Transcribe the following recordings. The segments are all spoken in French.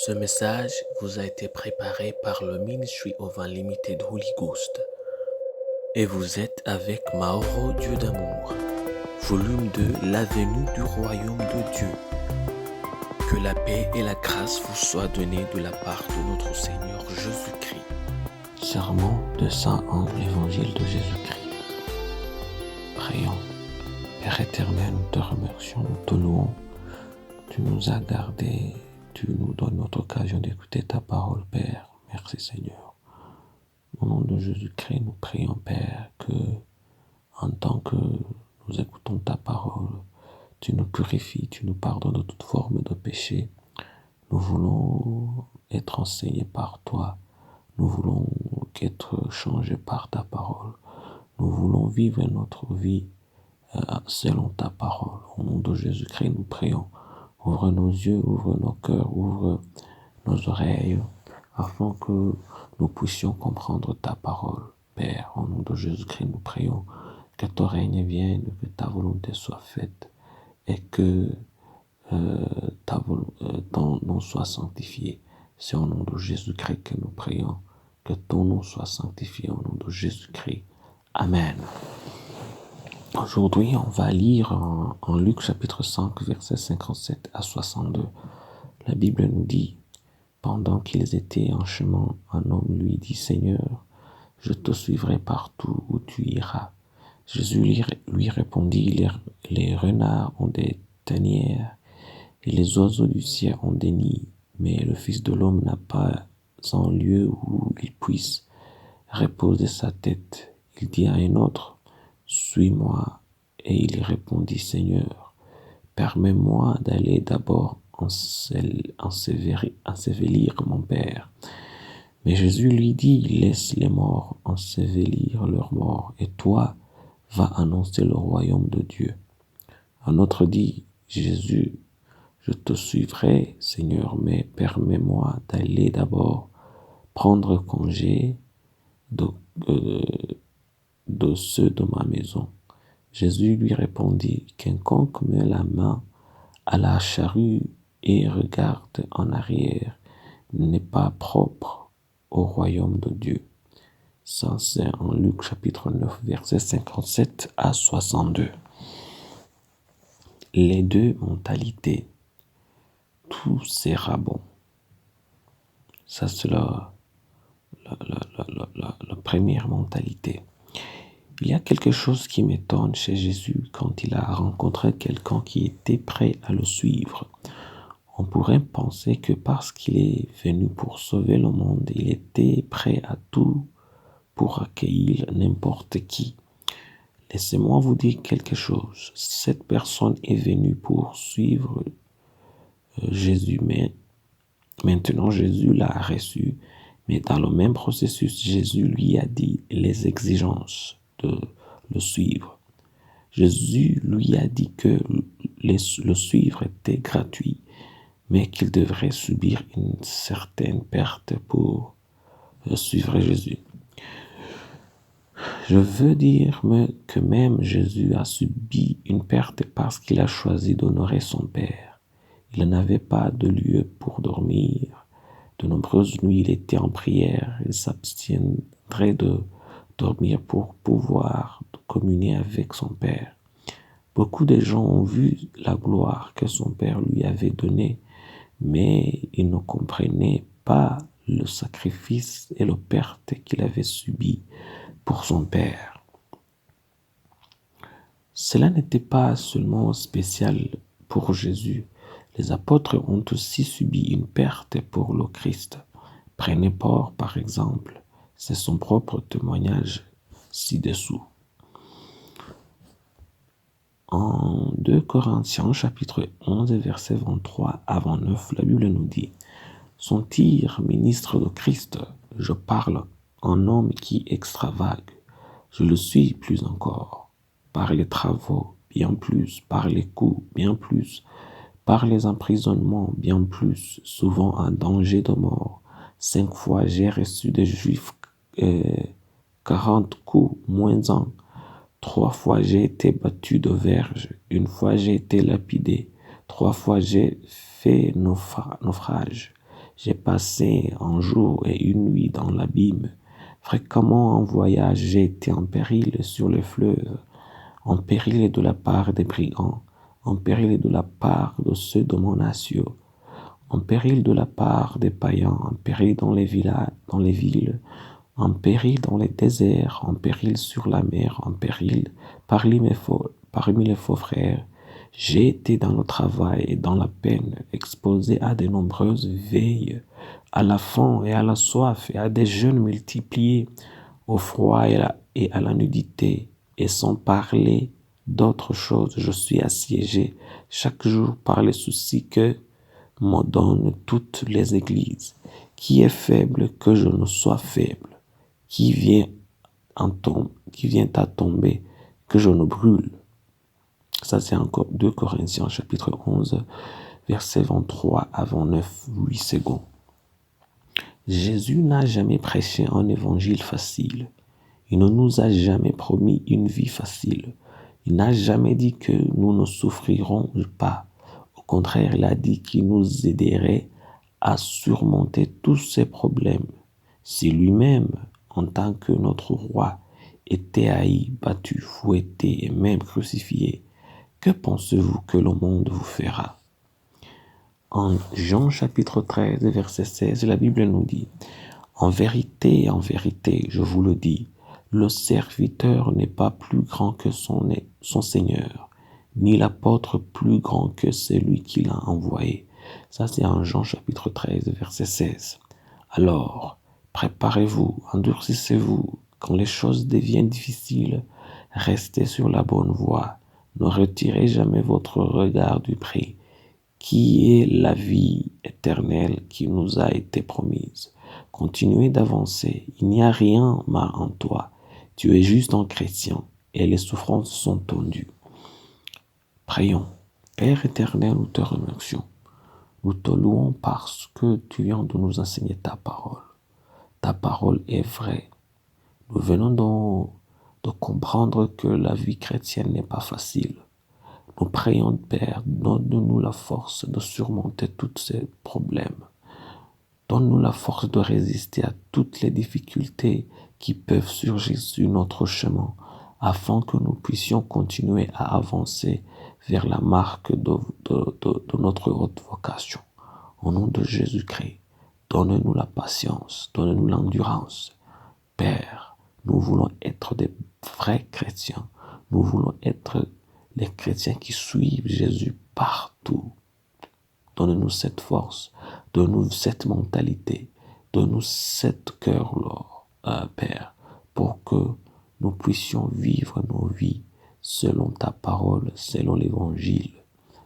Ce message vous a été préparé par le Ministry of Unlimited Holy Ghost et vous êtes avec Mauro Dieu d'amour, volume 2, la venue du royaume de Dieu. Que la paix et la grâce vous soient données de la part de notre Seigneur Jésus-Christ. Sermon de Saint Anne, l'évangile de Jésus-Christ. Prions. Père éternel, nous te remercions, nous te louons. Tu nous as gardés, tu nous donnes notre occasion d'écouter ta parole, Père. Merci Seigneur. Au nom de Jésus-Christ, nous prions, Père, que en tant que nous écoutons ta parole, tu nous purifies, tu nous pardonnes de toute forme de péché. Nous voulons être enseignés par toi. Nous voulons être changés par ta parole. Nous voulons vivre notre vie selon ta parole. Au nom de Jésus-Christ, nous prions. Ouvre nos yeux, ouvre nos cœurs, ouvre nos oreilles, afin que nous puissions comprendre ta parole. Père, au nom de Jésus-Christ, nous prions que ton règne vienne, que ta volonté soit faite et que ton nom soit sanctifié. C'est au nom de Jésus-Christ que nous prions, que ton nom soit sanctifié au nom de Jésus-Christ. Amen. Aujourd'hui, on va lire en Luc chapitre 5, versets 57 à 62. La Bible nous dit, pendant qu'ils étaient en chemin, un homme lui dit, Seigneur, je te suivrai partout où tu iras. Jésus lui répondit, les renards ont des tanières et les oiseaux du ciel ont des nids, mais le Fils de l'homme n'a pas un lieu où il puisse reposer sa tête. Il dit à un autre, suis-moi. Et il répondit, Seigneur, permets-moi d'aller d'abord ensevelir mon père. Mais Jésus lui dit, laisse les morts ensevelir leurs morts, et toi, va annoncer le royaume de Dieu. Un autre dit, Jésus, je te suivrai, Seigneur, mais permets-moi d'aller d'abord prendre congé de ceux de ma maison. Jésus lui répondit, quiconque met la main à la charrue et regarde en arrière n'est pas propre au royaume de Dieu. Ça, c'est en Luc chapitre 9, versets 57 à 62. Les deux mentalités. Tout sera bon. Ça, c'est la première mentalité. Il y a quelque chose qui m'étonne chez Jésus quand il a rencontré quelqu'un qui était prêt à le suivre. On pourrait penser que parce qu'il est venu pour sauver le monde, il était prêt à tout pour accueillir n'importe qui. Laissez-moi vous dire quelque chose. Cette personne est venue pour suivre Jésus, mais maintenant Jésus l'a reçu. Mais dans le même processus, Jésus lui a dit les exigences de le suivre. Jésus lui a dit que le suivre était gratuit, mais qu'il devrait subir une certaine perte pour suivre Jésus. Je veux dire que même Jésus a subi une perte parce qu'il a choisi d'honorer son Père. Il n'avait pas de lieu pour dormir. De nombreuses nuits, il était en prière. Il s'abstiendrait de dormir pour pouvoir communier avec son Père. Beaucoup de gens ont vu la gloire que son Père lui avait donnée, mais ils ne comprenaient pas le sacrifice et la perte qu'il avait subi pour son Père. Cela n'était pas seulement spécial pour Jésus. Les apôtres ont aussi subi une perte pour le Christ. Prenez Paul, par exemple. C'est son propre témoignage ci-dessous. En 2 Corinthiens, chapitre 11, verset 23 à 29, la Bible nous dit « Sont-ils ministres de Christ? Je parle en homme qui extravague. Je le suis plus encore. Par les travaux, bien plus. Par les coups, bien plus. Par les emprisonnements, bien plus. Souvent en danger de mort. 5 fois j'ai reçu des Juifs 40 coups, moins 1. 3 fois j'ai été battu de verge. 1 fois j'ai été lapidé. 3 fois j'ai fait naufrage. J'ai passé un jour et une nuit dans l'abîme. Fréquemment en voyage, j'ai été en péril sur le fleuve, en péril de la part des brigands, en péril de la part de ceux de mon nation, en péril de la part des païens, en péril dans les villages, dans les villes, en péril dans les déserts, en péril sur la mer, en péril parmi les faux frères. J'ai été dans le travail et dans la peine, exposé à de nombreuses veilles, à la faim et à la soif, et à des jeûnes multipliés, au froid et à la nudité, et sans parler d'autre chose, je suis assiégé chaque jour par les soucis que me donnent toutes les églises. Qui est faible que je ne sois faible? Qui vient à tomber que je ne brûle? Ça, c'est encore 2 Corinthiens, chapitre 11, verset 23 à 29, 8 secondes. Jésus n'a jamais prêché un évangile facile. Il ne nous a jamais promis une vie facile. Il n'a jamais dit que nous ne souffrirons pas. Au contraire, il a dit qu'il nous aiderait à surmonter tous ces problèmes. Si lui-même, en tant que notre roi, était haï, battu, fouetté et même crucifié, que pensez-vous que le monde vous fera? En Jean chapitre 13, verset 16, la Bible nous dit, en vérité, je vous le dis, le serviteur n'est pas plus grand que son Seigneur, ni l'apôtre plus grand que celui qui l'a envoyé. Ça, c'est en Jean chapitre 13, verset 16. Alors, préparez-vous, endurcissez-vous. Quand les choses deviennent difficiles, restez sur la bonne voie. Ne retirez jamais votre regard du prix, qui est la vie éternelle qui nous a été promise. Continuez d'avancer. Il n'y a rien mal en toi. Tu es juste un chrétien et les souffrances sont tendues. Prions. Père éternel, nous te remercions. Nous te louons parce que tu viens de nous enseigner ta parole. Ta parole est vraie. Nous venons de comprendre que la vie chrétienne n'est pas facile. Nous prions, Père, donne-nous la force de surmonter tous ces problèmes. Donne-nous la force de résister à toutes les difficultés qui peuvent surgir sur notre chemin, afin que nous puissions continuer à avancer vers la marque de notre haute vocation. Au nom de Jésus-Christ, donne-nous la patience, donne-nous l'endurance. Père, nous voulons être des vrais chrétiens. Nous voulons être les chrétiens qui suivent Jésus partout. Donne-nous cette force, donne-nous cette mentalité, donne-nous cet cœur-là, Père, pour que nous puissions vivre nos vies selon ta parole, selon l'évangile.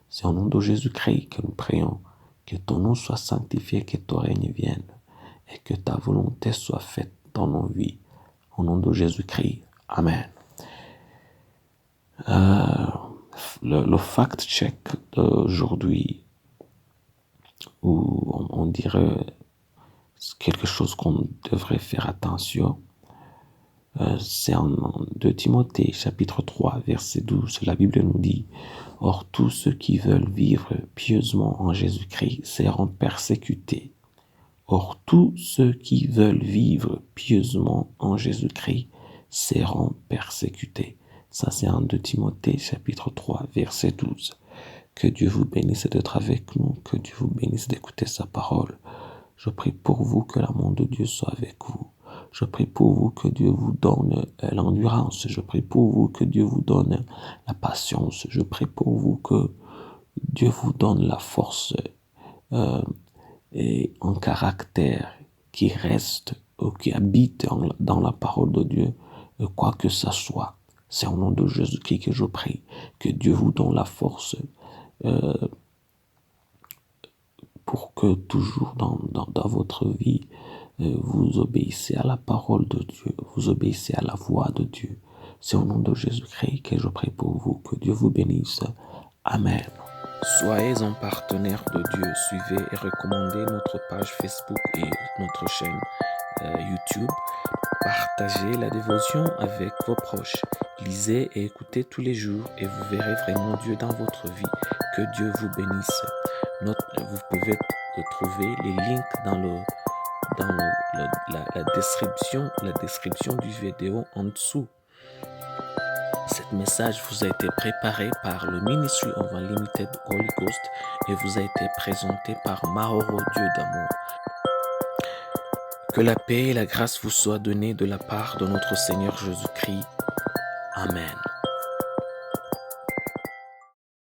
C'est au nom de Jésus-Christ que nous prions, que ton nom soit sanctifié, que ton règne vienne, et que ta volonté soit faite dans nos vies. Au nom de Jésus-Christ. Amen. Le fact-check d'aujourd'hui, où on dirait quelque chose qu'on devrait faire attention, c'est en 2 Timothée, chapitre 3, verset 12. La Bible nous dit, « Or, tous ceux qui veulent vivre pieusement en Jésus-Christ seront persécutés. Or, tous ceux qui veulent vivre pieusement en Jésus-Christ seront persécutés. » Ça, c'est en 2 Timothée, chapitre 3, verset 12. Que Dieu vous bénisse d'être avec nous, que Dieu vous bénisse d'écouter sa parole. Je prie pour vous que l'amour de Dieu soit avec vous. Je prie pour vous que Dieu vous donne l'endurance. Je prie pour vous que Dieu vous donne la patience. Je prie pour vous que Dieu vous donne la force et un caractère qui reste ou qui habite dans la parole de Dieu, quoi que ça soit. C'est au nom de Jésus-Christ que je prie. Que Dieu vous donne la force pour que toujours dans votre vie, vous obéissez à la parole de Dieu, vous obéissez à la voix de Dieu. C'est au nom de Jésus-Christ que je prie pour vous. Que Dieu vous bénisse. Amen. Soyez un partenaire de Dieu. Suivez et recommandez notre page Facebook et notre chaîne YouTube. Partagez la dévotion avec vos proches. Lisez et écoutez tous les jours et vous verrez vraiment Dieu dans votre vie. Que Dieu vous bénisse. Vous pouvez de trouver les links la description du vidéo en dessous. Cet message vous a été préparé par le Ministry of Unlimited Holy Ghost et vous a été présenté par Mauro Dieu d'amour. Que la paix et la grâce vous soient données de la part de notre Seigneur Jésus-Christ. Amen.